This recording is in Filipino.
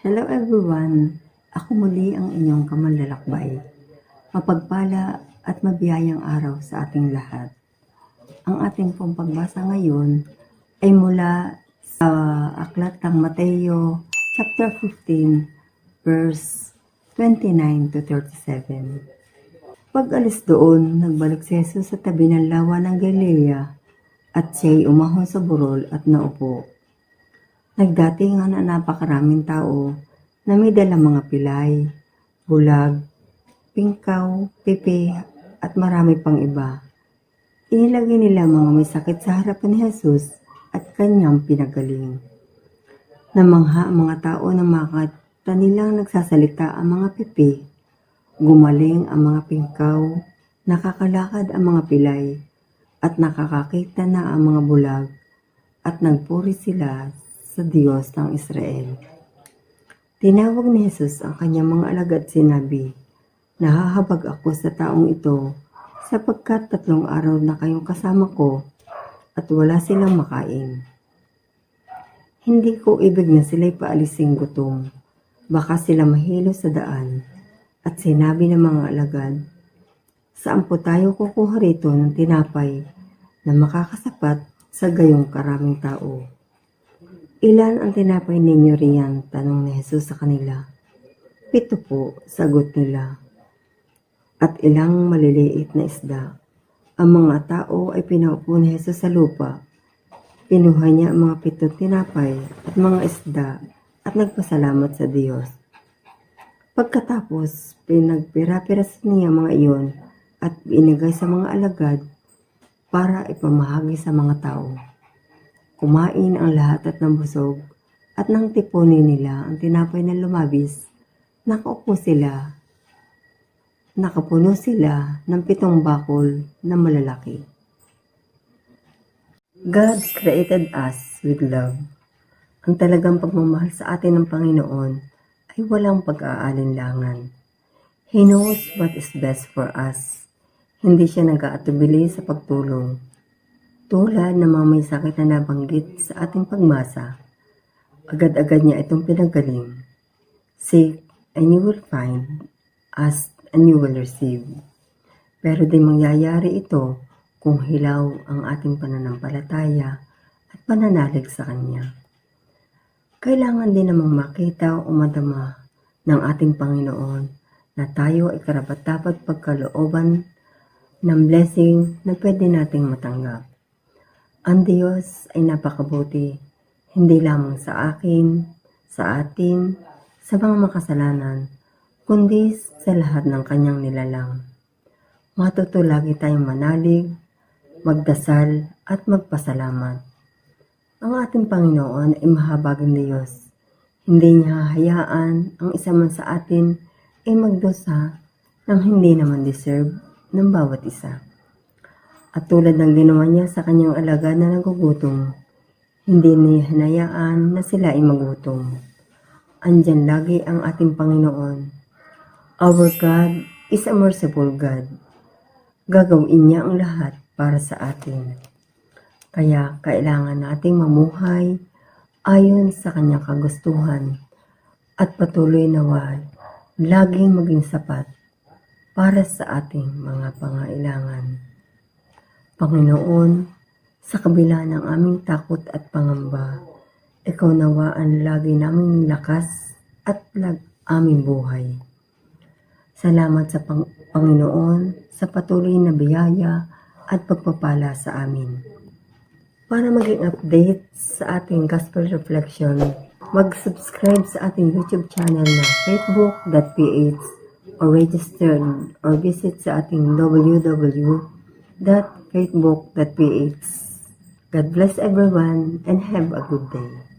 Hello everyone! Ako muli ang inyong kamanlalakbay. Mapagpala at mabiyayang araw sa ating lahat. Ang ating pong pagbasa ngayon ay mula sa Aklat ng Mateo, chapter 15, verse 29 to 37. Pag-alis doon, nagbalik si Jesus sa tabi ng lawa ng Galilea at siya'y umahon sa burol at naupo. Nagdatingan na napakaraming tao na may dalang mga pilay, bulag, pingkaw, pipi at marami pang iba. Inilagay nila mga may sakit sa harapan ni Jesus at kanyang pinagaling. Namangha ang mga tao na makita nilang nagsasalita ang mga pipi, gumaling ang mga pingkaw, nakakalakad ang mga pilay, at nakakakita na ang mga bulag, at nagpuri sila sa Diyos ng Israel. Tinawag ni Jesus ang kanyang mga alagad at sinabi, "Nahahabag ako sa taong ito sapagkat 3 araw na kayong kasama ko at wala silang makain. Hindi ko ibig na sila'y paalising gutom, baka sila mahilo sa daan." At sinabi ng mga alagad, "Saan po tayo kukuha rito ng tinapay na makakasapat sa gayong karaming tao?" "Ilan ang tinapay ninyo riyan?" tanong ni Jesus sa kanila. "7 po," sagot nila. "At ilang maliliit na isda?" Ang mga tao ay pinaupo ni Jesus sa lupa. Kinuha niya ang mga 7 tinapay at mga isda at nagpasalamat sa Diyos. Pagkatapos, pinagpira-piras niya mga iyon at inigay sa mga alagad para ipamahagi sa mga tao. Kumain ang lahat at nabusog, at nang tipunin nila ang tinapay na lumabis, nakapuno sila ng 7 bakol na malalaki. God created us with love. Ang talagang pagmamahal sa atin ng Panginoon ay walang pag-aalinlangan. He knows what is best for us. Hindi siya nag-aatubili sa pagtulong. Tulad ng mga may sakit na nabanggit sa ating pagmasa, agad-agad niya itong pinagaling. Seek and you will find, ask and you will receive. Pero di mangyayari ito kung hilaw ang ating pananampalataya at pananalig sa Kanya. Kailangan din namang makita o madama ng ating Panginoon na tayo ay karapat-dapat pagkalooban ng blessing na pwede nating matanggap. Ang Diyos ay napakabuti, hindi lamang sa akin, sa atin, sa mga makasalanan, kundi sa lahat ng kanyang nilalang. Matuto lagi tayong manalig, magdasal at magpasalamat. Ang ating Panginoon ay mahabaging Diyos. Hindi niya hahayaan ang isa man sa atin ay magdusa nang hindi naman deserve ng bawat isa. At tulad ng ginawa niya sa kanyang alagad na nagugutom, hindi niya hinayaan na sila ay magutom. Andyan lagi ang ating Panginoon. Our God is a merciful God. Gagawin niya ang lahat para sa atin. Kaya kailangan nating mamuhay ayon sa kanyang kagustuhan at patuloy nawa laging maging sapat para sa ating mga pangailangan. Panginoon, sa kabila ng aming takot at pangamba, Ikaw nawa ang lagi naming lakas at aming buhay. Salamat sa Panginoon sa patuloy na biyaya at pagpapala sa amin. Para maging update sa ating Gospel Reflection, mag-subscribe sa ating YouTube channel na faithbook.ph or register or visit sa ating www.faithbook.ph. God bless everyone and have a good day.